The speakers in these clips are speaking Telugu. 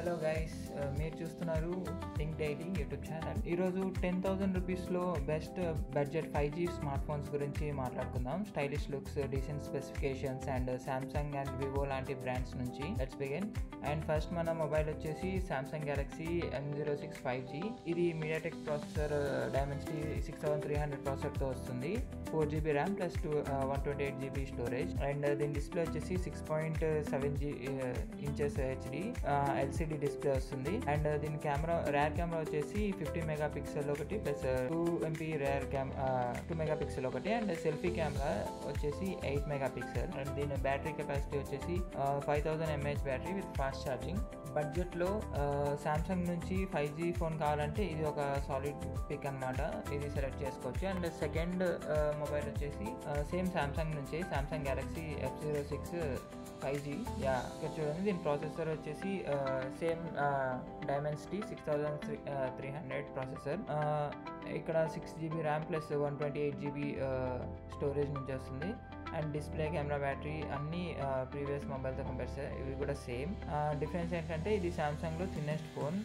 హలో గైస్, మీరు చూస్తున్నారు థింక్ డైలీ యూట్యూబ్ ఛానల్. ఈరోజు 10,000 రూపీస్లో best budget 5G smart phones గురించి మాట్లాడుకుందాం. Stylish looks, decent specifications and Samsung and Vivo లాంటి బ్రాండ్స్ నుంచి లెట్స్ బిగిన్. అండ్ ఫస్ట్ మన మొబైల్ వచ్చేసి సామ్సంగ్ గెలాక్సీ M06 5G. ఇది మీడియాటెక్ ప్రాసెసర్ డైమెన్సిటీ 6300 ప్రాసెసర్తో వస్తుంది. 4GB RAM plus 128GB storage. And దీని డిస్ప్లే వచ్చేసి 6.7 ఇంచెస్ హెచ్డి LCD డిస్ప్లే వస్తుంది. అండ్ దీని రేర్ కెమెరా వచ్చేసి 50 మెగాపిక్సెల్ ఒకటి ప్లస్ 2MP రేర్ 2 మెగాపిక్సెల్ ఒకటి. అండ్ సెల్ఫీ కెమెరా వచ్చేసి 8 మెగాపిక్సెల్. అండ్ దీని బ్యాటరీ కెపాసిటీ వచ్చేసి 5000 mAh battery with fast charging. బడ్జెట్లో సామ్సంగ్ నుంచి 5G ఫోన్ కావాలంటే ఇది ఒక సాలిడ్ పిక్ అనమాట. ఇది సెలెక్ట్ చేసుకోవచ్చు. అండ్ సెకండ్ మొబైల్ వచ్చేసి సేమ్ సామ్సంగ్ నుంచి సామ్సంగ్ గెలాక్సీ F06 5G. ఇక్కడ చూడండి, దీని ప్రాసెసర్ వచ్చేసి సేమ్ డైమెన్సిటీ 6300 ప్రాసెసర్. ఇక్కడ 6GB RAM plus 128GB storage నుంచి వస్తుంది. అండ్ డిస్ప్లే, కెమెరా, బ్యాటరీ అన్నీ ప్రీవియస్ మొబైల్తో కంపేర్ చేస్తే ఇవి కూడా సేమ్. డిఫరెన్స్ ఏంటంటే ఇది సామ్సంగ్లో thinnest phone.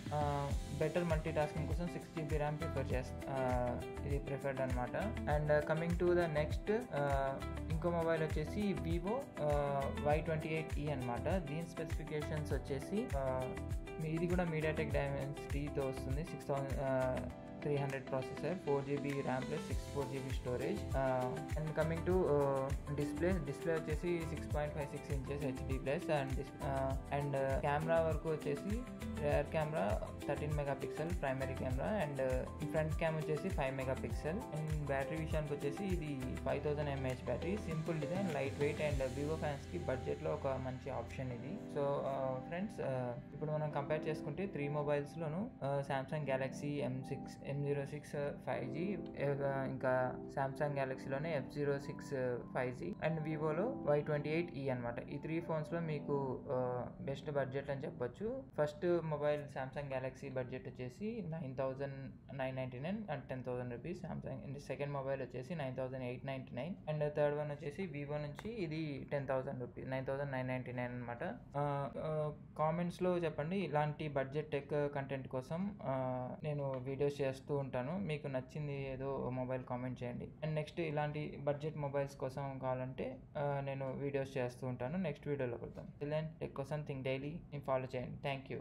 Better multitasking కోసం 6GB ర్యామ్ ఇది ప్రిఫర్డ్ అనమాట. And coming to the next ఇంకో మొబైల్ వచ్చేసి వివో Y28e అనమాట. దీని స్పెసిఫికేషన్స్ వచ్చేసి ఇది కూడా మీడియాటెక్ డైమెన్సిటీతో వస్తుంది. 6300 processor, 4GB RAM plus 64GB storage. And coming to display వచ్చేసి 6.56 inches HD plus. And camera వరకు వచ్చేసి rear camera 13 megapixel primary camera. And front cam వచ్చేసి 5 మెగాపిక్సెల్. అండ్ బ్యాటరీ విషయానికి వచ్చేసి ఇది 5000 mAh battery. Simple design, light weight. And Vivo ఫ్యాన్స్కి బడ్జెట్లో ఒక మంచి ఆప్షన్ ఇది. సో ఫ్రెండ్స్, ఇప్పుడు మనం కంపేర్ చేసుకుంటే 3 మొబైల్స్లోను సామ్సంగ్ గెలాక్సీ M06 5G, ఇంకా Samsung గెలాక్సీలోనే F06 5G and వివోలో Y28e అనమాట. ఈ 3 ఫోన్స్లో మీకు బెస్ట్ బడ్జెట్ అని చెప్పొచ్చు. First mobile Samsung Galaxy budget వచ్చేసి 9,999 and 10,000 rupees Samsung. And second mobile వచ్చేసి 9,899. అండ్ థర్డ్ వన్ వచ్చేసి వివో నుంచి ఇది 10,000 రూపీస్ 9,999 అనమాట. కామెంట్స్లో చెప్పండి, ఇలాంటి బడ్జెట్ టెక్ కంటెంట్ కోసం నేను వీడియోస్ చేస్తూ ఉంటాను. మీకు నచ్చింది ఏదో మొబైల్ కామెంట్ చేయండి. అండ్ నెక్స్ట్ ఇలాంటి బడ్జెట్ మొబైల్స్ కోసం కావాలంటే నేను వీడియోస్ చేస్తూ ఉంటాను. నెక్స్ట్ వీడియోలో కలుద్దాం. టెక్ కోసం థింక్ డైలీ ఫాలో చేయండి. Thank you.